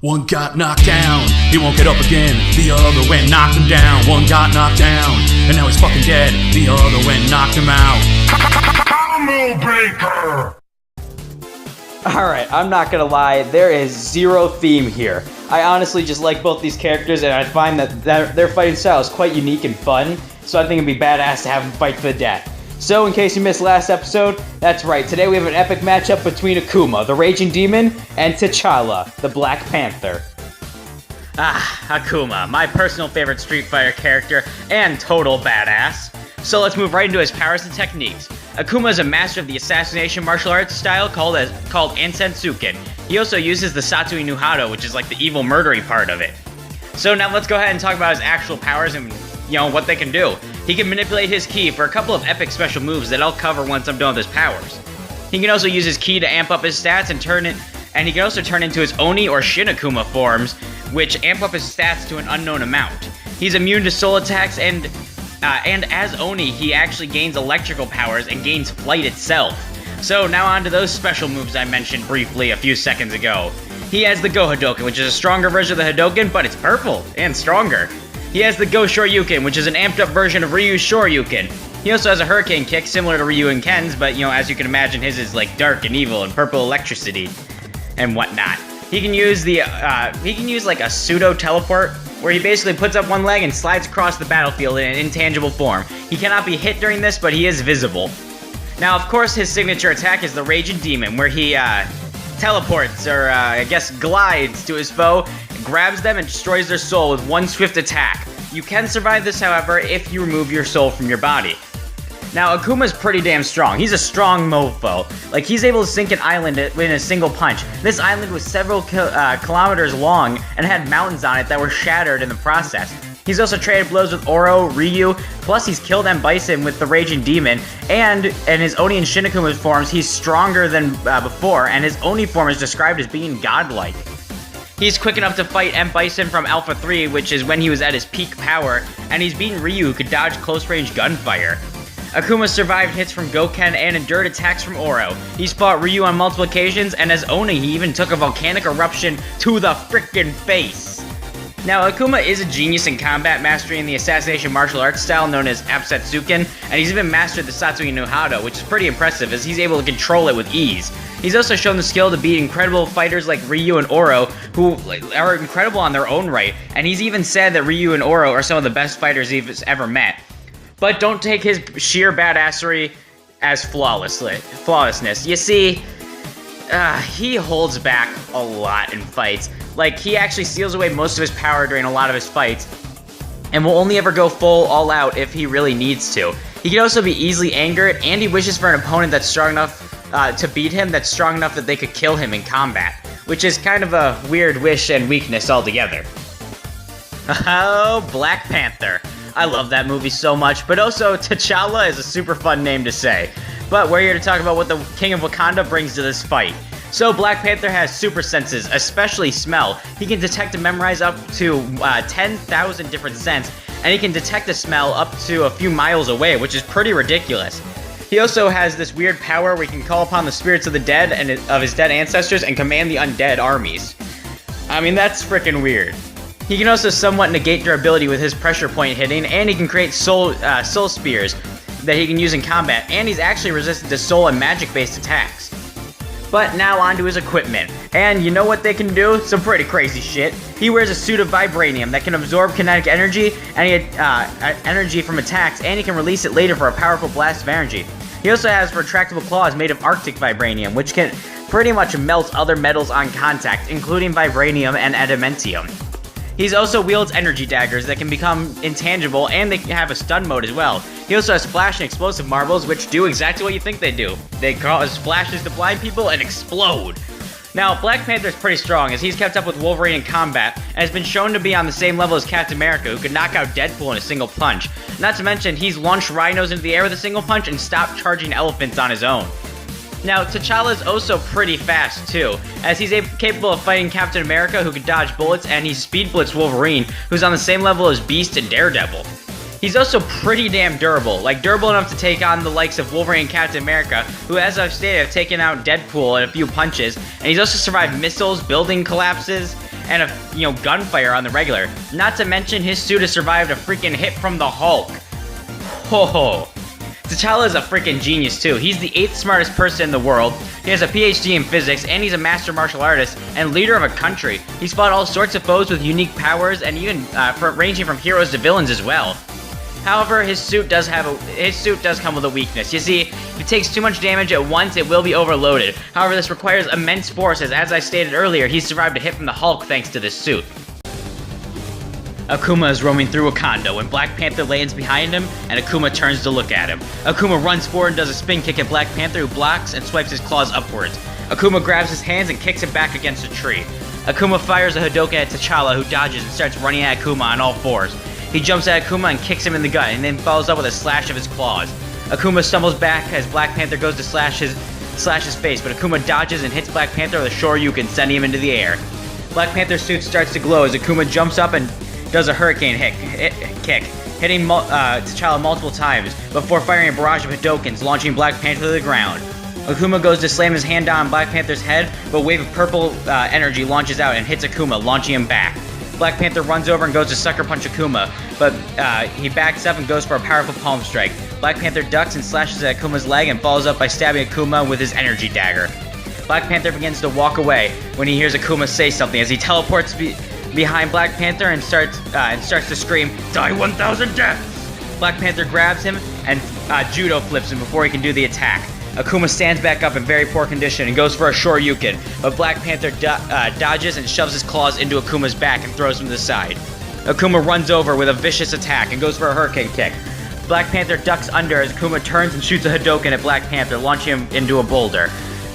One got knocked down, he won't get up again. The other went knocked him down. One got knocked down, and now he's fucking dead. The other went knocked him out. Combo breaker! Alright, I'm not gonna lie, there is zero theme here. I honestly just like both these characters, and I find that their fighting style is quite unique and fun, so I think it'd be badass to have them fight to the death. So, in case you missed last episode, that's right, today we have an epic matchup between Akuma, the Raging Demon, and T'Challa, the Black Panther. Akuma, my personal favorite Street Fighter character, and total badass. So let's move right into his powers and techniques. Akuma is a master of the assassination martial arts style called Ansensuken. He also uses the Satsui no Hado, which is like the evil murdery part of it. So now let's go ahead and talk about his actual powers and, what they can do. He can manipulate his ki for a couple of epic special moves that I'll cover once I'm done with his powers. He can also use his ki to amp up his stats and he can also turn into his Oni or Shin Akuma forms, which amp up his stats to an unknown amount. He's immune to soul attacks and as Oni, he actually gains electrical powers and gains flight itself. So now on to those special moves I mentioned briefly a few seconds ago. He has the Go Hadoken, which is a stronger version of the Hadoken, but it's purple and stronger. He has the Go Shoryuken, which is an amped up version of Ryu's Shoryuken. He also has a Hurricane Kick similar to Ryu and Ken's, but as you can imagine, his is like dark and evil and purple electricity and whatnot. He can use like a pseudo teleport, where he basically puts up one leg and slides across the battlefield in an intangible form. He cannot be hit during this, but he is visible. Now, of course, his signature attack is the Raging Demon, where he teleports, or glides to his foe, grabs them, and destroys their soul with one swift attack. You can survive this, however, if you remove your soul from your body. Now, Akuma's pretty damn strong. He's a strong mofo. Like, he's able to sink an island in a single punch. This island was several kilometers long and had mountains on it that were shattered in the process. He's also traded blows with Oro, Ryu, plus he's killed M. Bison with the Raging Demon, and in his Oni and Shin Akuma forms, he's stronger than before, and his Oni form is described as being godlike. He's quick enough to fight M. Bison from Alpha 3, which is when he was at his peak power, and he's beaten Ryu, who could dodge close-range gunfire. Akuma survived hits from Goken and endured attacks from Oro. He's fought Ryu on multiple occasions, and as Oni, he even took a volcanic eruption to the frickin' face. Now, Akuma is a genius in combat, mastering the assassination martial arts style known as Apsetsuken, and he's even mastered the Satsui no Hado, which is pretty impressive as he's able to control it with ease. He's also shown the skill to beat incredible fighters like Ryu and Oro, who are incredible on their own right, and he's even said that Ryu and Oro are some of the best fighters he's ever met. But don't take his sheer badassery as flawlessness. You see, he holds back a lot in fights. Like, he actually steals away most of his power during a lot of his fights, and will only ever go full all out if he really needs to. He can also be easily angered, and he wishes for an opponent that's strong enough to beat him, that's strong enough that they could kill him in combat, which is kind of a weird wish and weakness altogether. Oh, Black Panther. I love that movie so much, but also T'Challa is a super fun name to say. But we're here to talk about what the King of Wakanda brings to this fight. So Black Panther has super senses, especially smell. He can detect and memorize up to 10,000 different scents, and he can detect a smell up to a few miles away, which is pretty ridiculous. He also has this weird power where he can call upon the spirits of the dead and of his dead ancestors and command the undead armies. I mean, that's freaking weird. He can also somewhat negate durability with his pressure point hitting, and he can create soul spears that he can use in combat, and he's actually resistant to soul and magic-based attacks. But now on to his equipment, and you know what they can do? Some pretty crazy shit. He wears a suit of vibranium that can absorb kinetic energy and energy from attacks, and he can release it later for a powerful blast of energy. He also has retractable claws made of Arctic vibranium, which can pretty much melt other metals on contact, including vibranium and adamantium. He also wields energy daggers that can become intangible, and they have a stun mode as well. He also has flash and explosive marbles, which do exactly what you think they do. They cause flashes to blind people and explode. Now, Black Panther is pretty strong, as he's kept up with Wolverine in combat, and has been shown to be on the same level as Captain America, who could knock out Deadpool in a single punch. Not to mention, he's launched rhinos into the air with a single punch and stopped charging elephants on his own. Now, T'Challa is also pretty fast, too, as he's capable of fighting Captain America, who can dodge bullets, and he's speed blitzed Wolverine, who's on the same level as Beast and Daredevil. He's also pretty damn durable, like durable enough to take on the likes of Wolverine and Captain America, who, as I've stated, have taken out Deadpool in a few punches, and he's also survived missiles, building collapses, and gunfire on the regular. Not to mention his suit has survived a freaking hit from the Hulk. Ho. T'Challa is a freaking genius too. He's the 8th smartest person in the world. He has a PhD in physics, and he's a master martial artist and leader of a country. He's fought all sorts of foes with unique powers, and even ranging from heroes to villains as well. However, his suit does come with a weakness. You see, if it takes too much damage at once, it will be overloaded. However, this requires immense force, as I stated earlier, he survived a hit from the Hulk thanks to this suit. Akuma is roaming through Wakanda when Black Panther lands behind him, and Akuma turns to look at him. Akuma runs forward and does a spin kick at Black Panther, who blocks and swipes his claws upwards. Akuma grabs his hands and kicks it back against a tree. Akuma fires a Hadouken at T'Challa, who dodges and starts running at Akuma on all fours. He jumps at Akuma and kicks him in the gut, and then follows up with a slash of his claws. Akuma stumbles back as Black Panther goes to slash his face, but Akuma dodges and hits Black Panther with a Shoryuken, sending him into the air. Black Panther's suit starts to glow as Akuma jumps up and does a hurricane kick, hitting T'Challa multiple times before firing a barrage of Hadoukens, launching Black Panther to the ground. Akuma goes to slam his hand down on Black Panther's head, but a wave of purple energy launches out and hits Akuma, launching him back. Black Panther runs over and goes to sucker punch Akuma, but he backs up and goes for a powerful palm strike. Black Panther ducks and slashes at Akuma's leg and follows up by stabbing Akuma with his energy dagger. Black Panther begins to walk away when he hears Akuma say something as he teleports behind Black Panther and starts to scream, "Die 1,000 deaths!" Black Panther grabs him and judo flips him before he can do the attack. Akuma stands back up in very poor condition and goes for a Shoryuken, but Black Panther dodges and shoves his claws into Akuma's back and throws him to the side. Akuma runs over with a vicious attack and goes for a hurricane kick. Black Panther ducks under as Akuma turns and shoots a Hadouken at Black Panther, launching him into a boulder.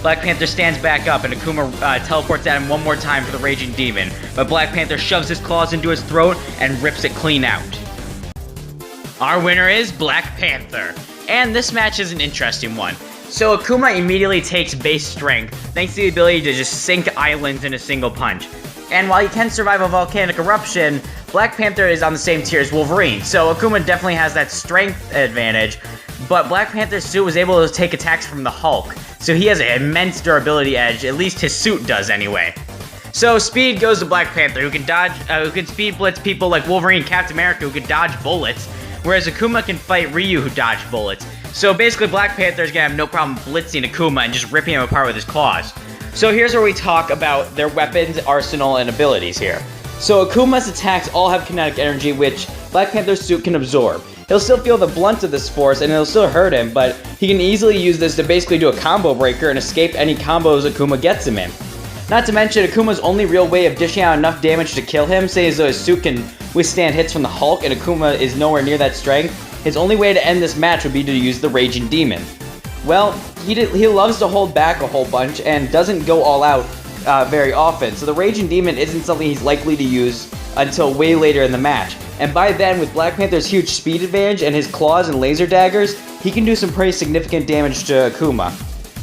Black Panther stands back up and Akuma teleports at him one more time for the Raging Demon, but Black Panther shoves his claws into his throat and rips it clean out. Our winner is Black Panther, and this match is an interesting one. So Akuma immediately takes base strength, thanks to the ability to just sink islands in a single punch. And while he can survive a volcanic eruption, Black Panther is on the same tier as Wolverine, so Akuma definitely has that strength advantage, but Black Panther's suit was able to take attacks from the Hulk, so he has an immense durability edge, at least his suit does anyway. So speed goes to Black Panther, who can speed blitz people like Wolverine and Captain America, who can dodge bullets, whereas Akuma can fight Ryu, who dodge bullets. So basically Black Panther is gonna have no problem blitzing Akuma and just ripping him apart with his claws. So here's where we talk about their weapons, arsenal, and abilities here. So Akuma's attacks all have kinetic energy, which Black Panther's suit can absorb. He'll still feel the blunt of this force, and it'll still hurt him, but he can easily use this to basically do a combo breaker and escape any combos Akuma gets him in. Not to mention, Akuma's only real way of dishing out enough damage to kill him, say as though his suit can withstand hits from the Hulk and Akuma is nowhere near that strength, his only way to end this match would be to use the Raging Demon. Well, he loves to hold back a whole bunch and doesn't go all out very often, so the Raging Demon isn't something he's likely to use until way later in the match. And by then, with Black Panther's huge speed advantage and his claws and laser daggers, he can do some pretty significant damage to Akuma.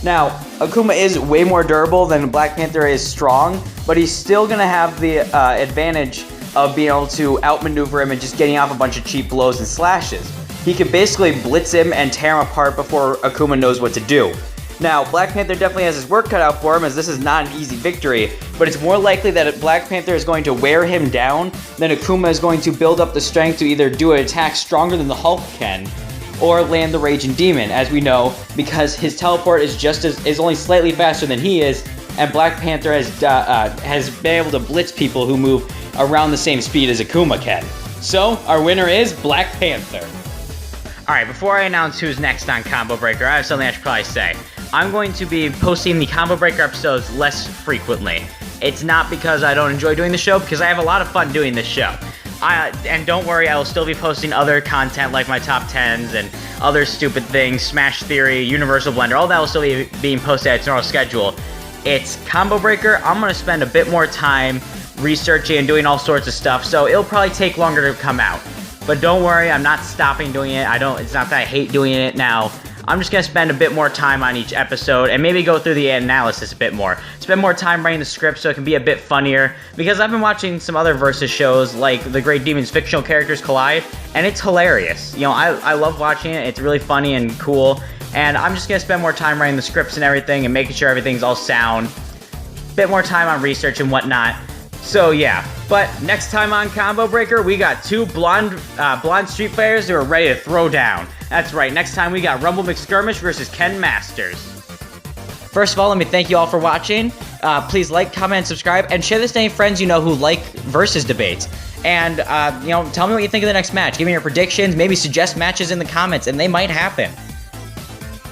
Now, Akuma is way more durable than Black Panther is strong, but he's still going to have the advantage of being able to outmaneuver him and just getting off a bunch of cheap blows and slashes. He can basically blitz him and tear him apart before Akuma knows what to do. Now, Black Panther definitely has his work cut out for him, as this is not an easy victory, but it's more likely that Black Panther is going to wear him down than Akuma is going to build up the strength to either do an attack stronger than the Hulk can, or land the Raging Demon, as we know, because his teleport is only slightly faster than he is, and Black Panther has been able to blitz people who move around the same speed as Akuma can. So, our winner is Black Panther. Alright, before I announce who's next on Combo Breaker, I have something I should probably say. I'm going to be posting the Combo Breaker episodes less frequently. It's not because I don't enjoy doing the show, because I have a lot of fun doing this show. And don't worry, I will still be posting other content like my top 10s and other stupid things, Smash Theory, Universal Blender, all that will still be being posted at its normal schedule. It's Combo Breaker. I'm going to spend a bit more time researching and doing all sorts of stuff, so it'll probably take longer to come out. But don't worry, I'm not stopping doing it. It's not that I hate doing it now. I'm just going to spend a bit more time on each episode and maybe go through the analysis a bit more. Spend more time writing the script so it can be a bit funnier, because I've been watching some other Versus shows like The Great Demon's Fictional Characters Collide, and it's hilarious. You know, I love watching it. It's really funny and cool, and I'm just going to spend more time writing the scripts and everything and making sure everything's all sound. Bit more time on research and whatnot. So yeah, but next time on Combo Breaker, we got two blonde Street Fighters who are ready to throw down. That's right, next time we got Rumble McSkirmish versus Ken Masters. First of all, let me thank you all for watching. Please like, comment, and subscribe, and share this to any friends you know who like versus debates. And, tell me what you think of the next match. Give me your predictions, maybe suggest matches in the comments, and they might happen.